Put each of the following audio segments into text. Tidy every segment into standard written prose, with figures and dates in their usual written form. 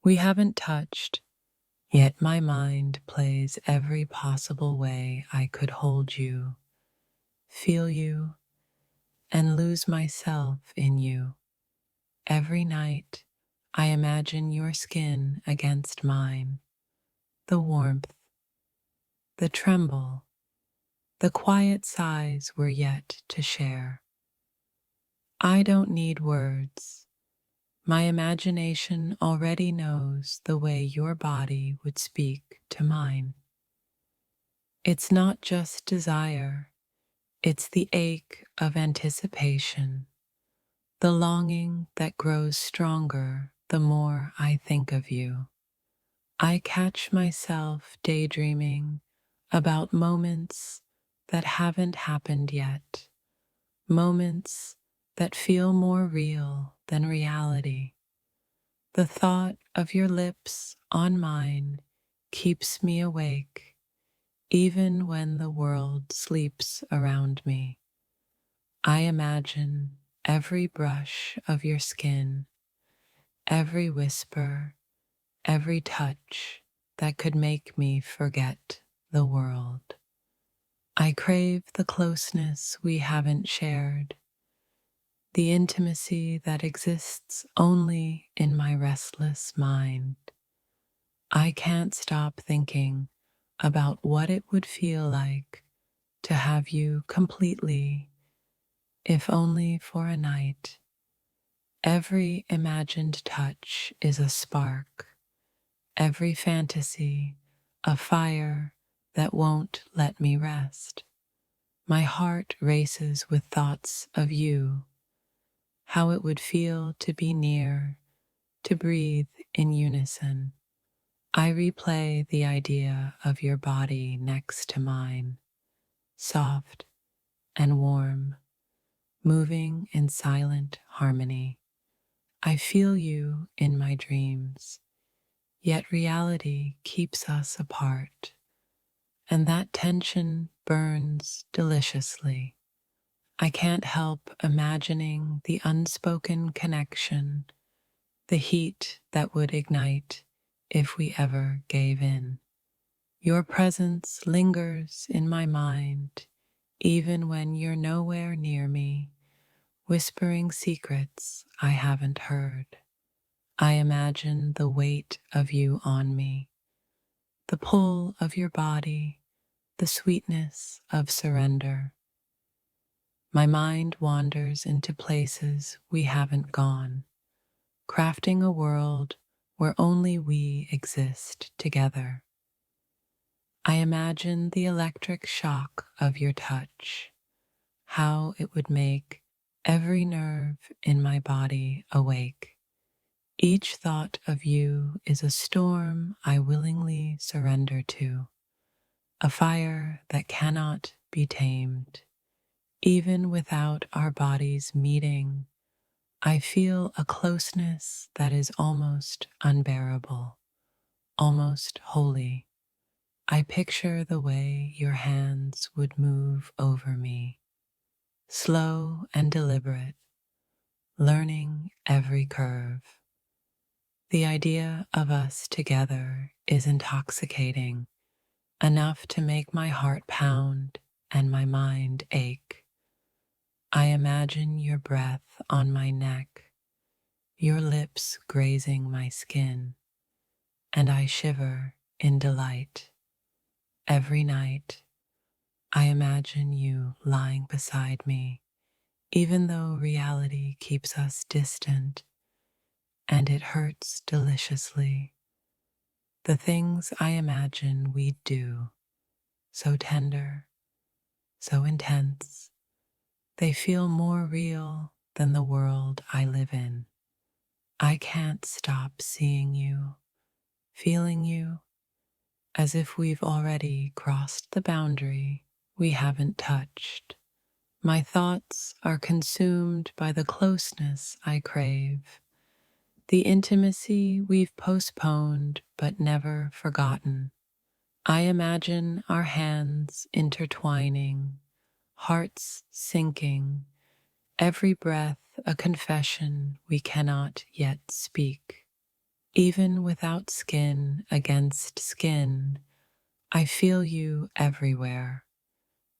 We haven't touched, yet my mind plays every possible way I could hold you, feel you, and lose myself in you. Every night, I imagine your skin against mine, the warmth, the tremble, the quiet sighs we're yet to share. I don't need words. My imagination already knows the way your body would speak to mine. It's not just desire, it's the ache of anticipation, the longing that grows stronger the more I think of you. I catch myself daydreaming about moments that haven't happened yet, moments that feel more real than reality. The thought of your lips on mine keeps me awake, even when the world sleeps around me. I imagine every brush of your skin, every whisper, every touch that could make me forget the world. I crave the closeness we haven't shared, the intimacy that exists only in my restless mind. I can't stop thinking about what it would feel like to have you completely, if only for a night. Every imagined touch is a spark, every fantasy a fire that won't let me rest. My heart races with thoughts of you, how it would feel to be near, to breathe in unison. I replay the idea of your body next to mine, soft and warm, moving in silent harmony. I feel you in my dreams, yet reality keeps us apart, and that tension burns deliciously. I can't help imagining the unspoken connection, the heat that would ignite if we ever gave in. Your presence lingers in my mind, even when you're nowhere near me, whispering secrets I haven't heard. I imagine the weight of you on me, the pull of your body, the sweetness of surrender. My mind wanders into places we haven't gone, crafting a world where only we exist together. I imagine the electric shock of your touch, how it would make every nerve in my body awake. Each thought of you is a storm I willingly surrender to, a fire that cannot be tamed. Even without our bodies meeting, I feel a closeness that is almost unbearable, almost holy. I picture the way your hands would move over me, slow and deliberate, learning every curve. The idea of us together is intoxicating, enough to make my heart pound and my mind ache. I imagine your breath on my neck, your lips grazing my skin, and I shiver in delight. Every night, I imagine you lying beside me, even though reality keeps us distant, and it hurts deliciously. The things I imagine we'd do, so tender, so intense, they feel more real than the world I live in. I can't stop seeing you, feeling you, as if we've already crossed the boundary we haven't touched. My thoughts are consumed by the closeness I crave, the intimacy we've postponed but never forgotten. I imagine our hands intertwining, hearts sinking, every breath a confession we cannot yet speak. Even without skin against skin, I feel you everywhere.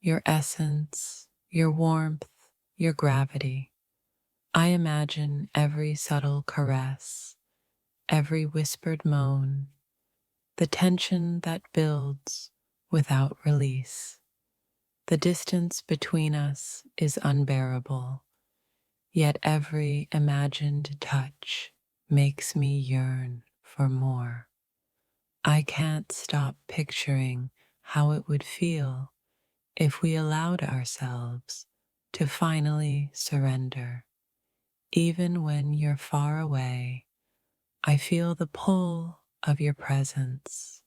Your essence, your warmth, your gravity. I imagine every subtle caress, every whispered moan, the tension that builds without release. The distance between us is unbearable, yet every imagined touch makes me yearn for more. I can't stop picturing how it would feel if we allowed ourselves to finally surrender. Even when you're far away, I feel the pull of your presence,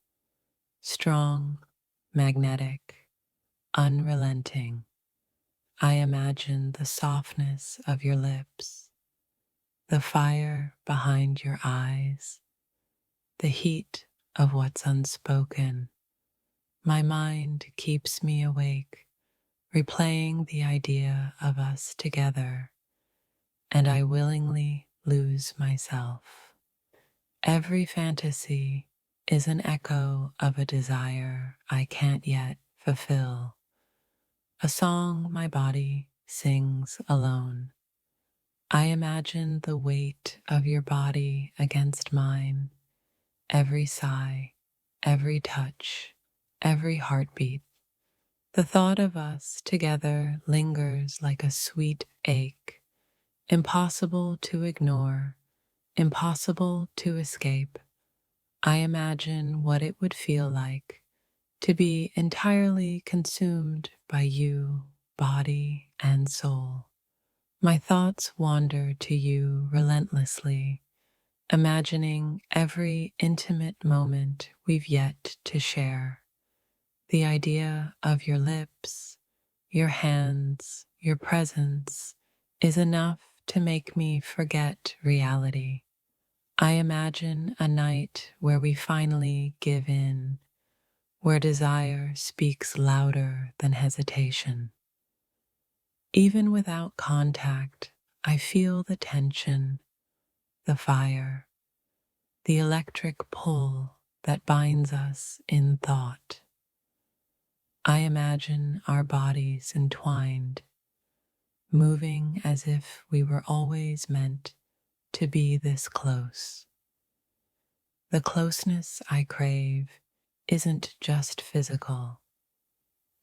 strong, magnetic, unrelenting. I imagine the softness of your lips, the fire behind your eyes, the heat of what's unspoken. My mind keeps me awake, replaying the idea of us together, and I willingly lose myself. Every fantasy is an echo of a desire I can't yet fulfill, a song my body sings alone. I imagine the weight of your body against mine, every sigh, every touch, every heartbeat. The thought of us together lingers like a sweet ache, impossible to ignore, impossible to escape. I imagine what it would feel like to be entirely consumed by you, body and soul. My thoughts wander to you relentlessly, imagining every intimate moment we've yet to share. The idea of your lips, your hands, your presence is enough to make me forget reality. I imagine a night where we finally give in, where desire speaks louder than hesitation. Even without contact, I feel the tension, the fire, the electric pull that binds us in thought. I imagine our bodies entwined, moving as if we were always meant to be this close. The closeness I crave isn't just physical,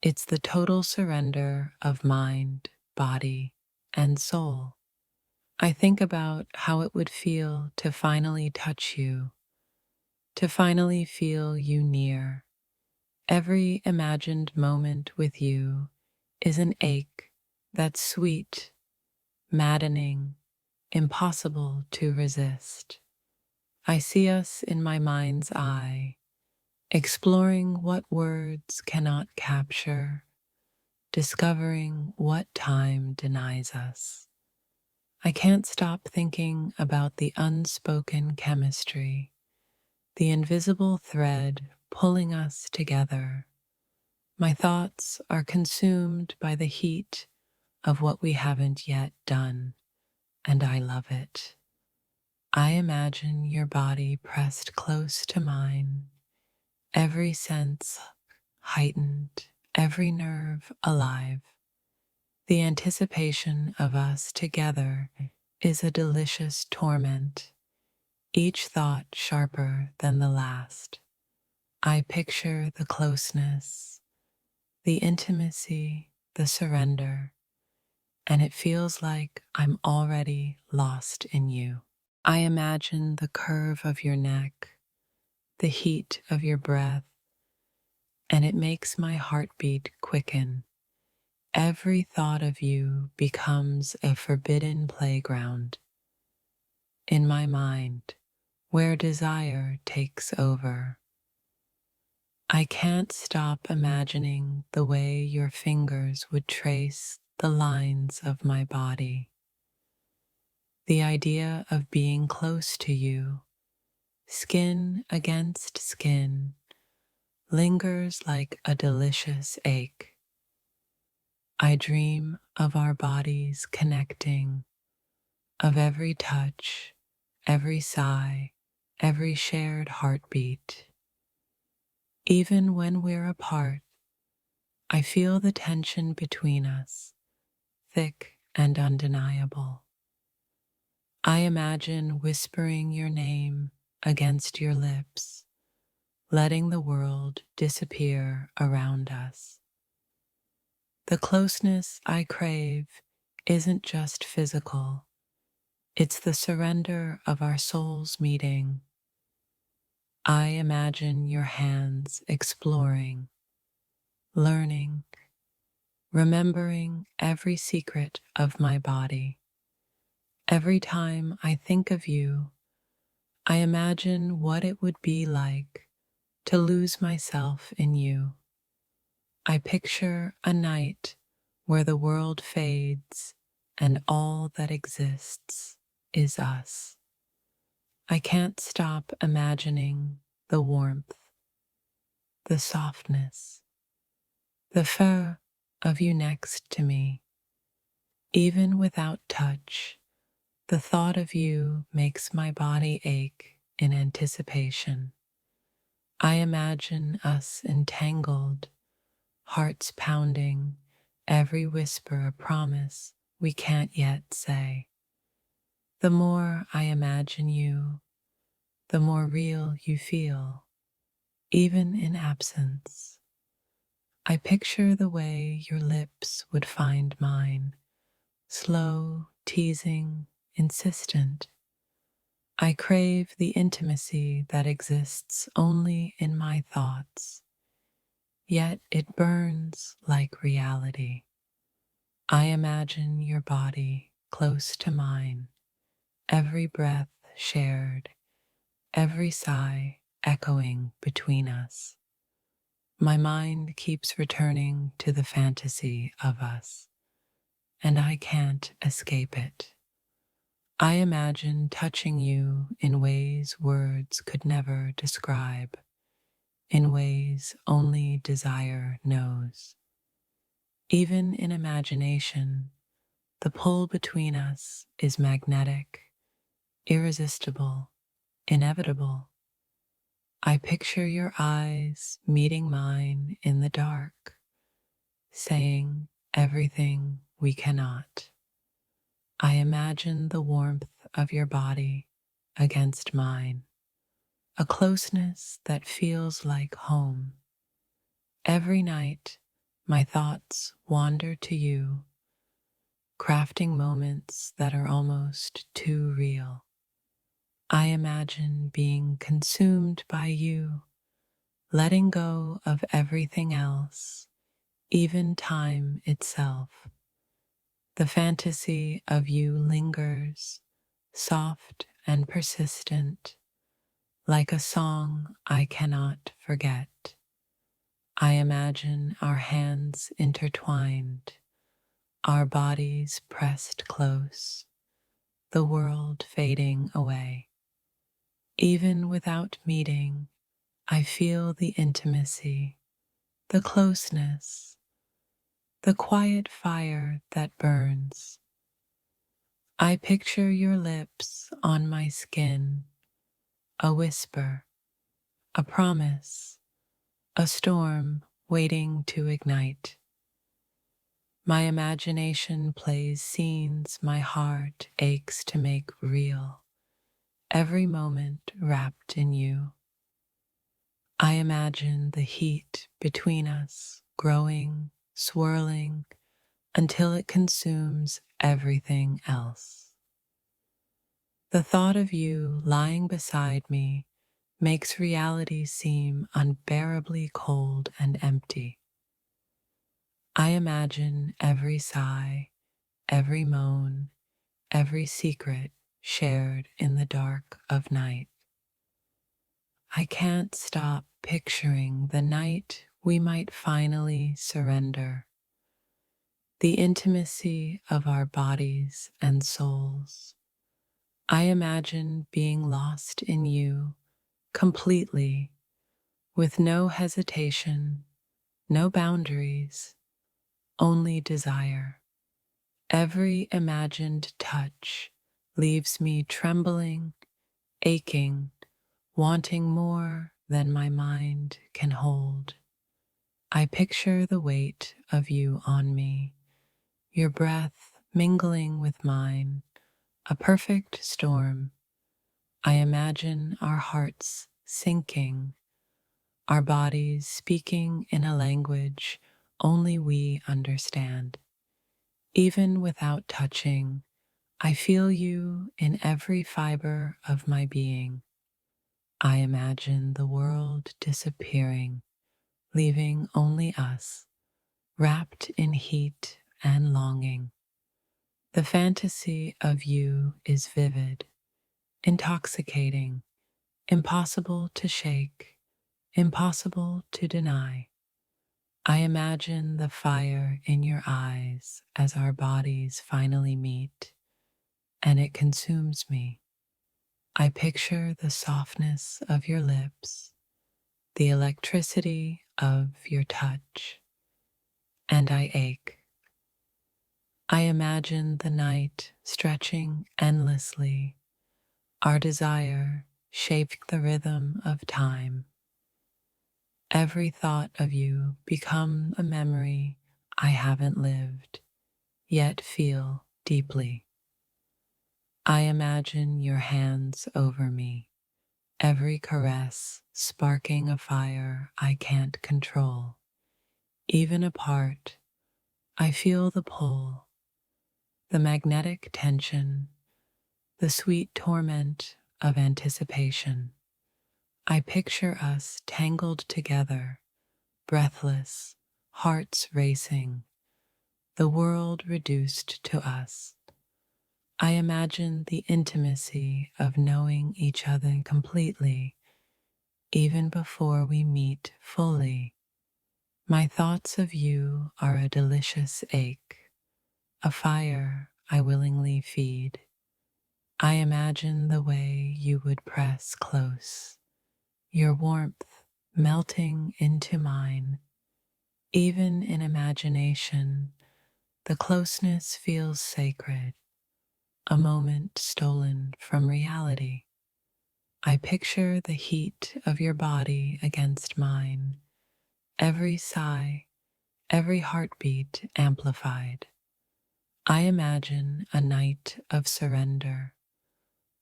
it's the total surrender of mind, body, and soul. I think about how it would feel to finally touch you, to finally feel you near. Every imagined moment with you is an ache that's sweet, maddening, impossible to resist. I see us in my mind's eye, exploring what words cannot capture, discovering what time denies us. I can't stop thinking about the unspoken chemistry, the invisible thread pulling us together. My thoughts are consumed by the heat of what we haven't yet done, and I love it. I imagine your body pressed close to mine, every sense heightened, every nerve alive. The anticipation of us together is a delicious torment, each thought sharper than the last. I picture the closeness, the intimacy, the surrender, and it feels like I'm already lost in you. I imagine the curve of your neck, the heat of your breath, and it makes my heartbeat quicken. Every thought of you becomes a forbidden playground in my mind where desire takes over. I can't stop imagining the way your fingers would trace the lines of my body. The idea of being close to you, skin against skin, lingers like a delicious ache. I dream of our bodies connecting, of every touch, every sigh, every shared heartbeat. Even when we're apart, I feel the tension between us, thick and undeniable. I imagine whispering your name against your lips, letting the world disappear around us. The closeness I crave isn't just physical, it's the surrender of our souls meeting. I imagine your hands exploring, learning, remembering every secret of my body. Every time I think of you, I imagine what it would be like to lose myself in you. I picture a night where the world fades and all that exists is us. I can't stop imagining the warmth, the softness, the fur of you next to me. Even without touch, the thought of you makes my body ache in anticipation. I imagine us entangled, hearts pounding, every whisper a promise we can't yet say. The more I imagine you, the more real you feel, even in absence. I picture the way your lips would find mine, slow, teasing, insistent. I crave the intimacy that exists only in my thoughts, yet it burns like reality. I imagine your body close to mine, every breath shared, every sigh echoing between us. My mind keeps returning to the fantasy of us, and I can't escape it. I imagine touching you in ways words could never describe, in ways only desire knows. Even in imagination, the pull between us is magnetic, irresistible, inevitable. I picture your eyes meeting mine in the dark, saying everything we cannot. I imagine the warmth of your body against mine, a closeness that feels like home. Every night, my thoughts wander to you, crafting moments that are almost too real. I imagine being consumed by you, letting go of everything else, even time itself. The fantasy of you lingers, soft and persistent, like a song I cannot forget. I imagine our hands intertwined, our bodies pressed close, the world fading away. Even without meeting, I feel the intimacy, the closeness, the quiet fire that burns. I picture your lips on my skin, a whisper, a promise, a storm waiting to ignite. My imagination plays scenes my heart aches to make real, every moment wrapped in you. I imagine the heat between us growing, swirling, until it consumes everything else. The thought of you lying beside me makes reality seem unbearably cold and empty. I imagine every sigh, every moan, every secret shared in the dark of night. I can't stop picturing the night we might finally surrender, the intimacy of our bodies and souls. I imagine being lost in you completely, with no hesitation, no boundaries, only desire. Every imagined touch leaves me trembling, aching, wanting more than my mind can hold. I picture the weight of you on me, your breath mingling with mine, a perfect storm. I imagine our hearts sinking, our bodies speaking in a language only we understand. Even without touching, I feel you in every fiber of my being. I imagine the world disappearing, leaving only us, wrapped in heat and longing. The fantasy of you is vivid, intoxicating, impossible to shake, impossible to deny. I imagine the fire in your eyes as our bodies finally meet, and it consumes me. I picture the softness of your lips, the electricity of your touch, and I ache. I imagine the night stretching endlessly, our desire shaping the rhythm of time. Every thought of you become a memory I haven't lived, yet feel deeply. I imagine your hands over me, every caress sparking a fire I can't control. Even apart, I feel the pull, the magnetic tension, the sweet torment of anticipation. I picture us tangled together, breathless, hearts racing, the world reduced to us. I imagine the intimacy of knowing each other completely, even before we meet fully. My thoughts of you are a delicious ache, a fire I willingly feed. I imagine the way you would press close, your warmth melting into mine. Even in imagination, the closeness feels sacred, a moment stolen from reality. I picture the heat of your body against mine, every sigh, every heartbeat amplified. I imagine a night of surrender,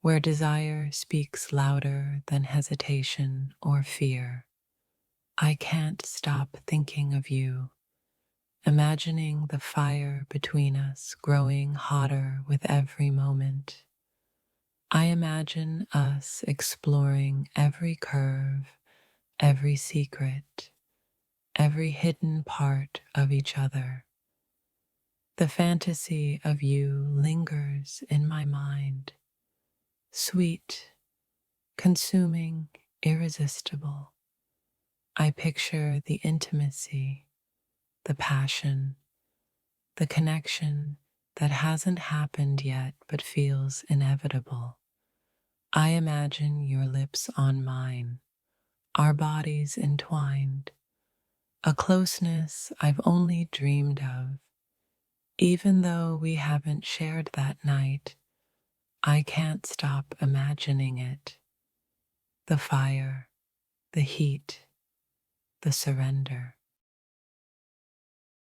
where desire speaks louder than hesitation or fear. I can't stop thinking of you, imagining the fire between us growing hotter with every moment. I imagine us exploring every curve, every secret, every hidden part of each other. The fantasy of you lingers in my mind, sweet, consuming, irresistible. I picture the intimacy, the passion, the connection that hasn't happened yet but feels inevitable. I imagine your lips on mine, our bodies entwined, a closeness I've only dreamed of. Even though we haven't shared that night, I can't stop imagining it. The fire, the heat, the surrender.